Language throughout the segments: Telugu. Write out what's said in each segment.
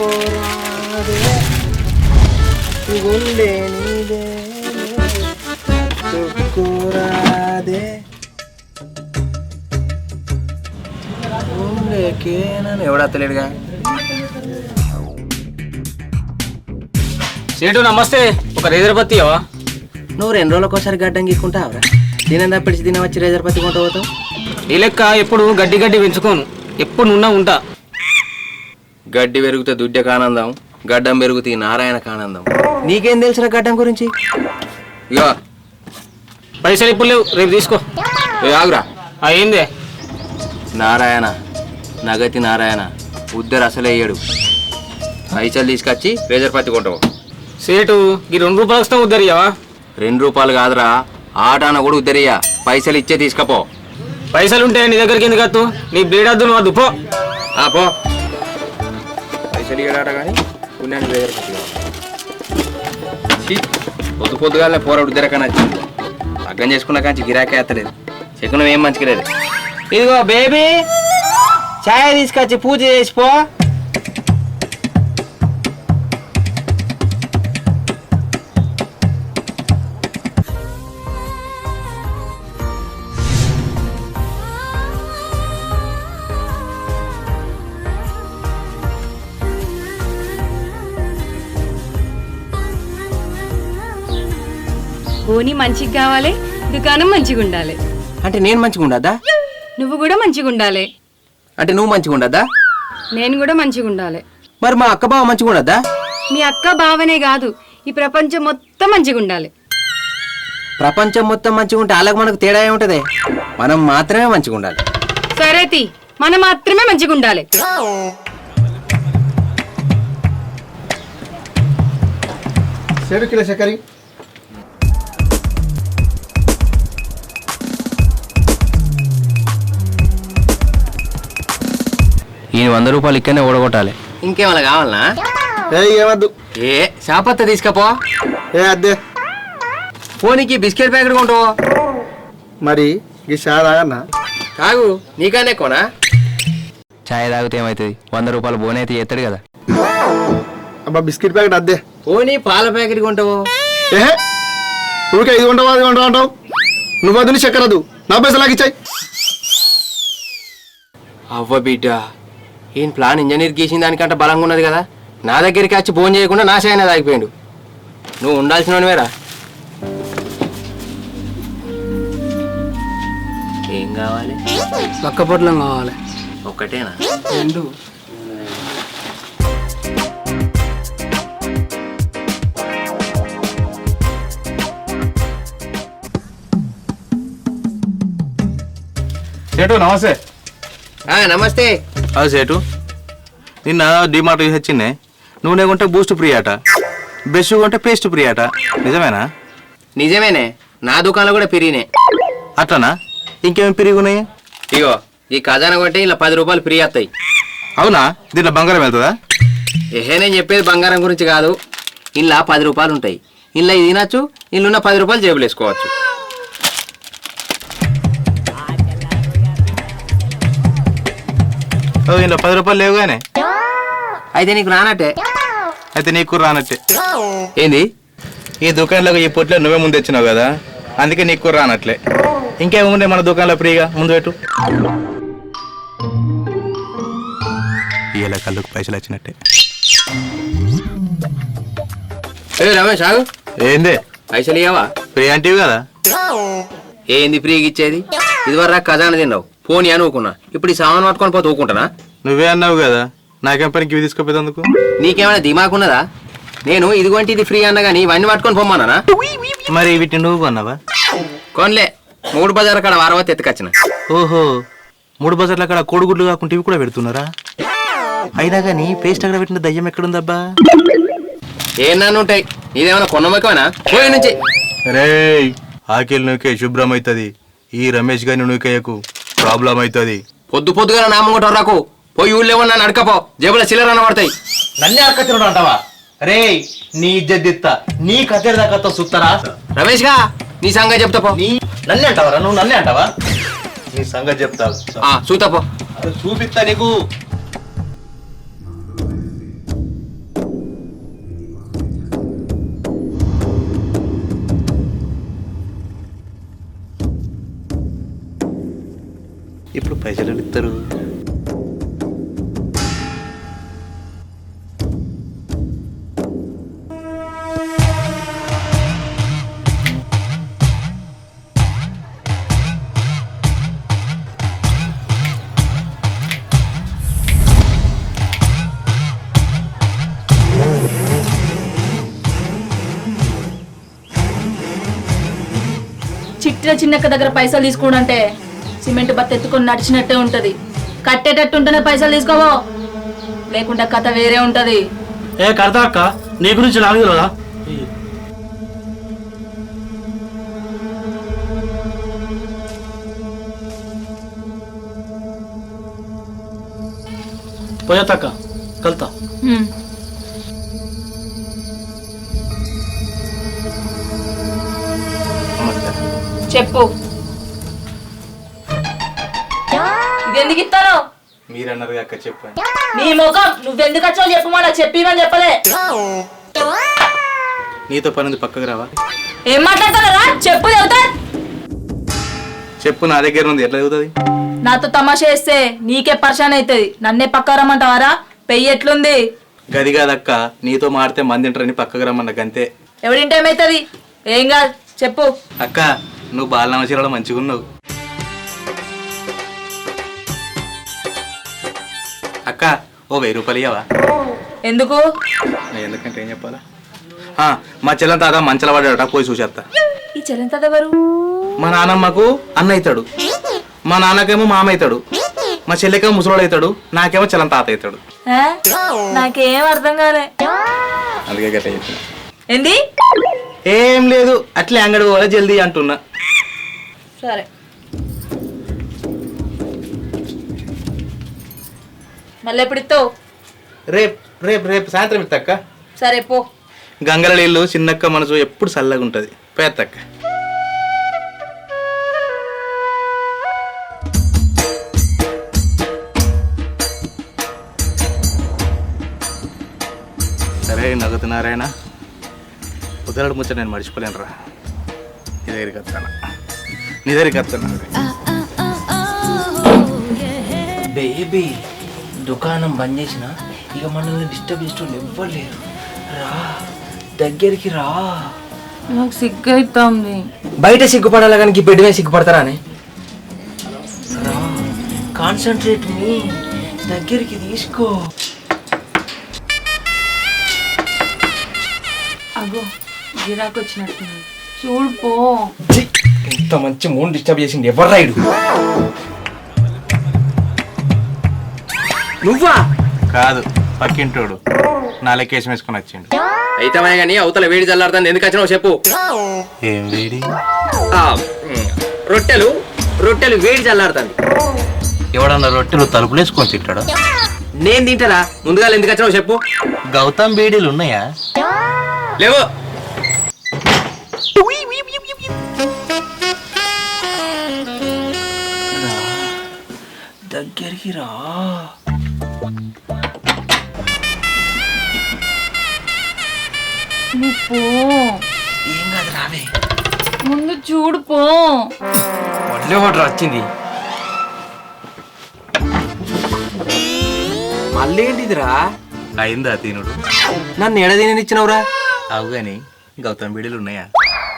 పోరాదే గుండె నీదే తుక్కురాదే గుండెకేనని ఎవడత్తలేడుగా. సేటు నమస్తే, ఒక రేజర్పతి అవా? నువ్వు 2 రోజులకు ఒకసారి గడ్డం గీక్కుంటావురా? తినందా పిడిచి తిన వచ్చి రేజర్పతి కొంట పోతావు? నీ లెక్క ఎప్పుడు గడ్డి పెంచుకోను, ఎప్పుడు నున్నా ఉంటా. గడ్డి పెరిగితే దుడ్డెకు ఆనందం, గడ్డం పెరిగితే నారాయణకు ఆనందం. నీకేం తెలుసురా గడ్డం గురించి? ఇగో పైసలు ఇప్పుడు లేవు, రేపు తీసుకో. ఆగురా. ఏందే? నారాయణ నగతి నారాయణ ఉద్దరు అసలు వేయడు. పైసలు తీసుకొచ్చి రేజర్పతి కొంటావు. సేటు ఈ 2 రూపాయలు వస్తాం ఉద్దరియవా? 2 రూపాయలు కాదురా, ఆటాన కూడా ఉద్దరియా. పైసలు ఇచ్చే తీసుకపో. పైసలు ఉంటే నీ దగ్గరికి ఎందుకు వద్దు? నీ బ్లేడ్ వద్దు, నువ్వు వద్దు పో. పో. పైసలు ఇయ్యడాట కానీ పుణ్యాన్ని రేజర్పతి పొద్దు పొద్దుగానే పోరాడు ఉద్దరకని వచ్చింది. అగ్గం చేసుకున్న కాంచి గిరాకీ ఎత్తలేదు, చెక్కున ఏం మంచిగా లేదు. ఇదిగో బేబీ, ఛాయ్ తీసుకొచ్చి పూజ చేసిపో. బోని మంచిగా కావాలి, దుకాణం మంచిగా ఉండాలి. అంటే నేను మంచిగా ఉండద్దా? నువ్వు కూడా మంచిగా ఉండాలి. అంటే నువ్వు మంచిగా ఉండద్దా? నేను కూడా మంచిగా ఉండాలి. మరి మా అక్క బావ మంచిగా ఉండద్దా? మీ అక్క బావనే కాదు, ఈ ప్రపంచం మొత్తం మంచిగా ఉండాలి. ప్రపంచం మొత్తం మంచిగా ఉంటే అలాగ మనకు తేడా ఏముంటది? మనం మాత్రమే మంచిగా ఉండాలి. సరే తీ, మనం మాత్రమే మంచిగా ఉండాలి. కిలో చక్కెర. ఈయన 100 రూపాయలు ఇక్కడనే ఓడగొట్టాలి. ఇంకేమైనా కావాలనా? ఏమద్దు. షాపత్త తీసుకపో. అద్దే ఫోన్కి బిస్కెట్ ప్యాకెట్ కొంటావో? మరి ఈ షాయ్ తాగన్నా? తాగు, నీకనే కోనా. ఛాయ్ తాగితే ఏమవుతుంది? 100 రూపాయలు బోన్ అయితే ఎత్తాడు కదా. అబ్బా బిస్కెట్ ప్యాకెట్ అద్దే. పోనీ పాల ప్యాకెట్ కొంటావో? ఊరికే 5 కొంటావు 10 కొంటావు అంటావు. నువ్వు వద్దు, చక్కెర వద్దు, నా పైసలు నాకు ఇచ్చాయి. అవ్వ బిడ్డ, ఈయన ప్లాన్ ఇంజనీర్ గీసిన దానికంటే బలంగా ఉన్నది కదా. నా దగ్గరికి వచ్చి ఫోన్ చేయకుండా నా షాయన తాగిపోయాడు. నువ్వు ఉండాల్సినవేరా. ఏం కావాలి? లక్క పొట్లం కావాలి. ఒక్కటేనా? 2. సేటు నమస్తే. నమస్తే. అది సేటు, నిన్న డిమార్ట్ వచ్చిందే. నూనె కొంటే బూస్ట్ ఫ్రీ అట, బ్రష్ కొంటే పేస్ట్ ఫ్రీ అట. నిజమేనా? నిజమేనే, నా దుకాణంలో కూడా పెరిగినాయి. అట్లనా? ఇంకేమి పెరుగున్నాయి? ఇగో ఈ ఖజానా కొంటే ఇలా 10 రూపాయలు ఫ్రీ వస్తాయి. అవునా? దీంట్లో బంగారం వెళ్తుందా? నేను చెప్పేది బంగారం గురించి కాదు. ఇలా 10 రూపాయలు ఉంటాయి. ఇలా ఇది తినచ్చు, ఇల్లున్న 10 రూపాయలు జేబులు వేసుకోవచ్చు. ఇంట్లో 10 రూపాయలు లేవు కానీ. అయితే నీకు రానట్టే. అయితే నీకు రానట్టే. ఏంది? ఈ దుకాణంలో ఈ పొట్లో నువ్వే ముందు తెచ్చినావు కదా, అందుకే నీకు రానట్లే. ఇంకేముండే మన దుకాణంలో ఫ్రీగా ముందు పెట్టు. ఇలా కళ్ళకు పైసలు వచ్చినట్టే. రమేష్ ఆగు. ఏంది? పైసలు ఇవ్వవా? ఫ్రీ అంటివి కదా. ఏంది ఫ్రీగా ఇచ్చేది? ఇదివరకు ఖజానా తిన్నావు, ఫోన్ అనుకున్నా. ఇప్పుడు ఈ సామాన్ పట్టుకొని పోతే ఊకుంటానా? నువ్వే అన్నావు కదా, నాకేం పనికి ఇవి తీసుకుపోయేందుకు. నీకేమైనా దిమాకున్నదా? నేను ఇదిగోంటి ఇది ఫ్రీ అన్నా కానీ ఇవన్నీ పట్టుకొని పొమ్మన్నానా? మరి వీటిని నువ్వు కొన్నావా? కొనలే, 3 బజార్ అక్కడ వారవతి ఎత్తుకొచ్చిన. ఓహో, 3 బజార్ల అక్కడ కోడిగుడ్లు కాకుండా ఇవి కూడా పెడుతున్నారా? అయినా కానీ పేస్ట్ అక్కడ పెట్టిన దయ్యం ఎక్కడుందబ్బా? ఏమన్నా ఉంటాయి, నీదేమన్నా కొన్నమ్మకమేనా? పోయి నుంచి రే, ఆకిల్ నూకే శుభ్రం అవుతుంది. ఈ రమేష్ గారిని నూకేయకు, ప్రాబ్లం అవుతుంది. పొద్దు పొద్దుగా నామంగొట్ట రాకు. పోయి ఊళ్ళేమన్నా నడకపో, జేబుల చిల్లర పడతాయి. నన్నే అక్క తినడం అంటావా? రే, నీ ఇజ్జత్ నీ కథ దాకా సుత్తరా? రమేష్ గా నీ సంగతి చెప్తా పో. నన్నే అంటావరా? నువ్వు నన్నే అంటావా? నీ సంగతి చెప్తావు. చూతా పో. చూపిస్తా నీకు. ఇప్పుడు పైసలు ఇస్తారు. చిట్టిన చిన్నక్క దగ్గర పైసలు తీసుకుంటే సిమెంట్ బత్త ఎత్తుకొని నడిచినట్టే ఉంటది. కట్టేటట్టు ఉంటేనే పైసలు తీసుకోవో, లేకుంటే కథ వేరే ఉంటది. ఏ కడతా అక్క, నీ గురించి నాకు తెలియదా? పోయేతక్క కలుతా. చెప్పు, ఇది ఎందుకు ఇస్తాను? మీరన్నారు అక్క చెప్పండి. నీ ముఖం, నువ్వెందుకు వచ్చావు చెప్పమా, చెప్పివని చెప్పలే. నీతో పని పక్కకు రావా? ఏం మాట్లాడతారా? చెప్పు చెబుతా. చెప్పు, నా దగ్గర ఉంది, ఎట్లా చదువుతుంది? నాతో తమాషా చేస్తే నీకే పర్షాన్ అవుతుంది. నన్నే పక్క రమ్మంటావారా? పెయ్యి ఎట్లుంది? గది కాదక్క, నీతో మాడితే మంది ఇంటరని పక్కకు రమ్మన్న గంతే. ఎవడింటి ఏమవుతుంది? ఏం కాదు, చెప్పు. అక్క, నువ్వు బాలనామచీరలో మంచిగా ఉన్నావు. అక్క, ఓ 1000 రూపాయలు ఇవ్వవా? ఎందుకు? ఎందుకంటే ఏం చెప్పాలా? మా చెల్లెం తాత మంచల పడ్డాడట, పోయి చూసేస్తా. ఈ చెల్లెంతది ఎవరు? మా నాన్నమ్మకు అన్న అవుతాడు, మా నాన్నకేమో మామ అవుతాడు, మా చెల్లెకేమో ముసలోడు అవుతాడు, నాకేమో చెల్లం తాత అవుతాడు. నాకేం అర్థం కాలే. అందుకే గట్ల చెప్పిన. ఏంది? ఏం లేదు, అట్లే అంగడి పోలే జల్దీ అంటున్నా. సరే, మళ్ళీ ఎప్పుడు ఇస్తావు? రేపు రేపు రేపు సాయంత్రం ఇత్తక్క. సరే పో. గంగల నీళ్ళు చిన్నక్క మనసు ఎప్పుడు చల్లగా ఉంటుంది. పేత్తక్క. సరే నవ్వుతున్నారాయణ, ఉదరడు ముచ్చట నేను మర్చిపోలేనురా. నీ దగ్గరికి వస్తాను, నీ దగ్గరికి వస్తాను. బేబీ దుకాణం బంద్ చేసిన, ఇక మనల్ని డిస్టర్బ్ చేసేవాళ్ళు ఎవ్వరు లేరు. రా, దగ్గరికి రా. నాకు సిగ్గు అవుతుంది. బయట సిగ్గుపడాలి కానీ ఈ బెడ్ మీద సిగ్గుపడతారా అని? రా, కాన్సన్ట్రేట్ మీ, దగ్గరికి తీసుకో. అగో, గిరాకు వచ్చినట్టు చూడు పో. ఇంత మంచి మూడ్ డిస్టర్బ్ చేసింది ఎవరు రాయుడు? నువ్వా? కాదు, పక్కింటోడు నా లెక్కేసి వేసుకొని వచ్చిండు. అయితే కానీ అవతల వేడి చల్లారుతుంది. ఎందుకు వచ్చినావు చెప్పు. ఏం వేడి? రొట్టెలు రొట్టెలు వేడి చల్లారుతుంది. ఎవడన్నా రొట్టెలు తలుపులు వేసుకొని తింటాడు? నేను తింటారా? ముందుగా ఎందుకు వచ్చినావు చెప్పు. గౌతమ్ బీడీలు ఉన్నాయా? లేవు. దగ్గరికి రా. నువ్వు పో. ఏం కాదు, రావే. ముందు చూడు పో. మళ్ళీ ఒకటి వచ్చింది. మళ్ళీ ఏంటిదిరా? అయిందా తినుడు? నన్ను ఎడదీనిచ్చినవురా? అవు గాని గౌతమ్ బీడీలు ఉన్నాయా?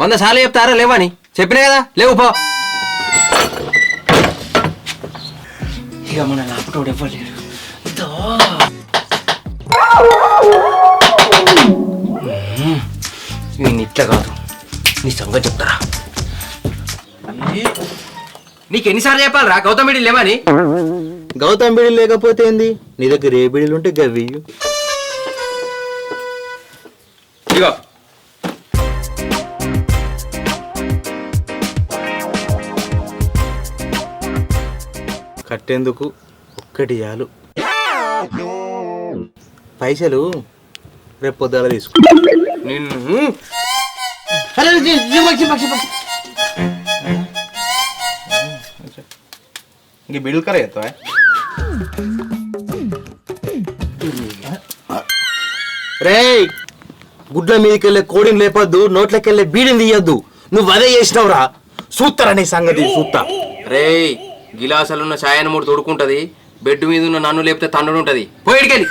100 సార్లు చెప్తారా లేవని? చెప్పినా కదా, లేవు పో. ఇక మన లాప్టాప్ ఇవ్వలేరు. నేను ఇట్లా కాదు, నీ సంగతి చెప్తారా. నీకు ఎన్నిసార్లు చెప్పాలరా గౌతమ్ బీడీలు లేవని? గౌతమ్ బీడీలు లేకపోతే ఏంది? నీ దగ్గర ఏ బీడీలు ఉంటే గవ్వియ్యు. ఇగో కట్టేందుకు ఒక్కటి చాలు. పైసలు రేపు పొద్దుల తీసుకో. నిన్ను ఇంక బిల్లు కర అవుతావా? రేయ్, గుడ్ల మీదకి వెళ్ళే కోడిని లేపొద్దు, నోట్లకి వెళ్ళే బీడిని తీయద్దు. నువ్వు అదే చేసినావురా. సూత్తరా నీ సంగతి చూస్తా. రేయ్, గిలాసాలున్న ఛాయను మూడు తొడుకుంటది, బెడ్ మీద ఉన్న నన్ను లేపితే తండ్రి ఉంటది. పోయిడికెళ్ళి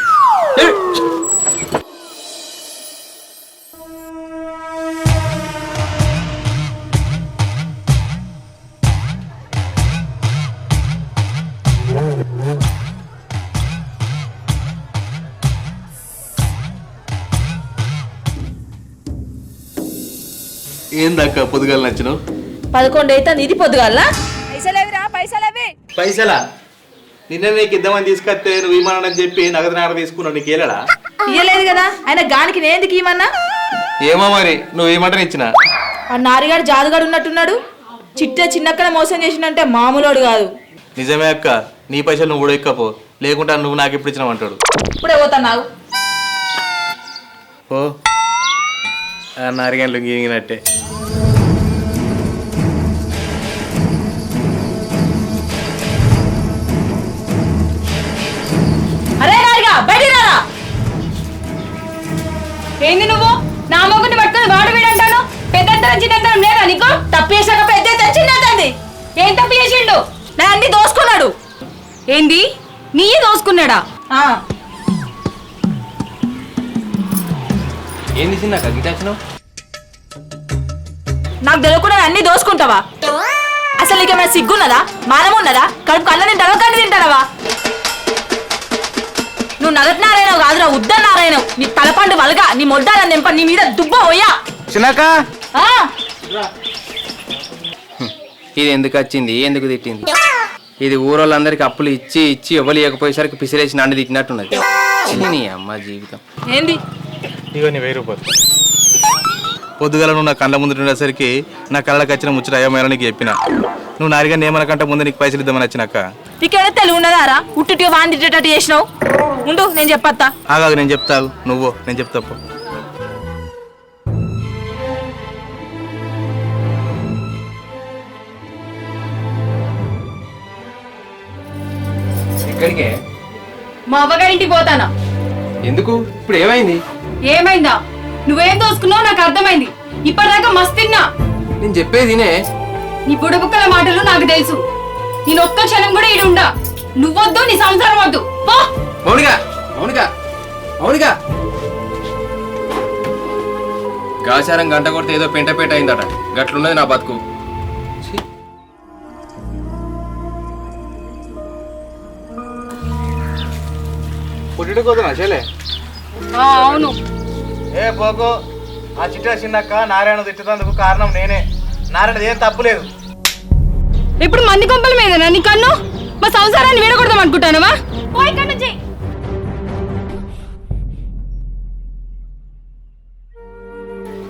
ఏందక్క పొద్దుగాల నచ్చినావు? 11 అయితే ఇది పొద్దుగాల పైసలా? నిన్న నీకు ఇద్దామని తీసుకొస్తే నువ్వు ఇమ్మని చెప్పి నగదు నాడ తీసుకున్నావు, నీకు ఏలడా? ఇయ్యలేదు కదా ఆయన గానికి నేందుకు ఇమ్మన్నా. ఏమో మరి నువ్వు ఏమంటారు ఇచ్చిన. ఆ నారిగాడు జాదుగాడు ఉన్నట్టున్నాడు. చిన్నక్కన మోసం చేసినంటే మామూలోడు కాదు. నిజమే అక్క, నీ పైసలు నువ్వు కూడా ఎక్కపో, లేకుంటే నువ్వు నాకు ఎప్పుడు ఇచ్చినావు అంటాడు. ఇప్పుడే పోతున్నావు. ఓ నారిగంటలు గిరిగినట్టే. అరే నారిగా బయటికి రారా. ఏంది నువ్వు నా మొగుని పట్టుకొని వాడు వీడంటాను? పెద్దంతరం చిన్నంతరం లేదా నీకు? తప్పేసాక పెద్ద చిన్నది. ఏం తప్పు చేసిండు? నా అన్ని దోసుకున్నాడు. ఏంది నీయే దోసుకున్నాడా? ఏంది చిన్నాక గిట వచ్చినావు? నాకు తెలియకుండా అన్ని దోసుకుంటావా? అసలు నీకేమైనా సిగ్గున్నదా, మానం ఉన్నదా? కడుపు కళ్ళ తింటావా, కన్ను తింటావా? నువ్వు నగదు నారాయణవు కాదురా, ఉద్ద నారాయణవు. నీ తలపండు వలగా, నీ మొడ్డాలని నింప, నీ మీద దుబ్బ పోయా. చిన్నాక ఇది ఎందుకు వచ్చింది, ఎందుకు తిట్టింది? ఇది ఊరోళ్ళందరికి అప్పులు ఇచ్చి ఇచ్చి ఎవరు ఇవ్వకపోయేసరికి పిసిరేసి నన్ను తిట్టినట్టున్నది. నీ అమ్మ జీవితం. ఏంది ఇగో నీ 1000 రూపాయలు. పొద్దుగల నువ్వు నా కళ్ళ ముందు ఉండేసరికి నా కళ్ళకి వచ్చిన ముచ్చట అయ్యమేలా నీకు చెప్పిన. నువ్వు నారిగా నేమనకంటే ముందు నీకు పైసలు ఇద్దామని వచ్చినాక. నీకేమైనా తెలివి ఉన్నదారా? ఉట్టిగా వాండిటట్టు చేసినావు. ఉండు నేను చెప్పత్తా. ఆగాగు, నేను చెప్తావు. నువ్వు నేను చెప్తా. ఎక్కడికే? మా అవ్వగారింటికి పోతానా. ఎందుకు? ఇప్పుడు ఏమైంది? ఏమైందా? నువ్వేం దోసుకున్నావు నాకు అర్థమైంది. ఇప్పటిదాకా మస్తున్నా. నేను చెప్పేది వినే. నీ బుడబుక్కల మాటలు నాకు తెలుసు. నేను ఒక్క క్షణం కూడా ఈడు ఉండా. నువ్వొద్దు, నీ సంసారం వద్దు. పో. మౌనిగా మౌనిగా మౌనిగా గాచారం గంట కొడితే ఏదో పెంట అయిందట. గట్లున్నది నా బతుకు. పుట్టిడుకోతున్నా చెలే. అవును. ఏ పోకో, ఆ చిట్టా చిన్నక్క నారాయణ తిట్టేందుకు కారణం నేనే. నారాయణ ఏం తప్పులేదు. ఇప్పుడు మంది కొంపల మీదనా నీ కన్ను? మా సంసారాన్ని విడగొడదాం అనుకుంటానవా? పో ఇక్కడి నుంచి.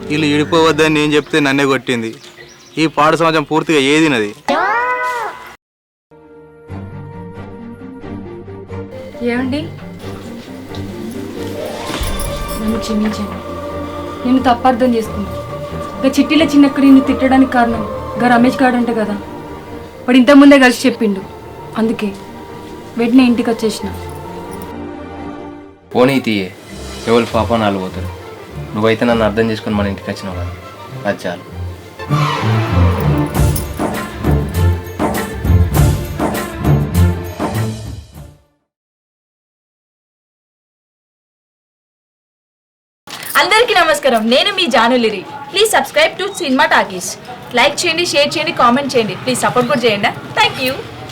వీళ్ళు ఇడిపోవద్దని నేను చెప్తే నన్నే కొట్టింది. ఈ పాడు సమాజం పూర్తిగా ఏదినది. ఏమండి, నన్ను క్షమించండి. నేను తప్పర్థం చేసుకున్నాను. ఇక చిట్టిలో చిన్నక్క నిన్ను తిట్టడానికి కారణం గా రమేష్ గారు అంట కదా. వాడు ఇంతకుముందే కలిసి చెప్పిండు. అందుకే వెంటనే ఇంటికి వచ్చేసిన. పోనీ తీయే, ఎవరు పాప నాలుగు పోతారు. నువ్వైతే నన్ను అర్థం చేసుకుని మన ఇంటికి వచ్చినావు కదా, అది చాలు. అందరికీ నమస్కారం. నేను మీ Januliri. Please subscribe to cinema talkies. Like చేయండి, షేర్ చేయండి, కామెంట్ చేయండి. ప్లీజ్ సపోర్ట్ కూడా చేయండి. Thank you.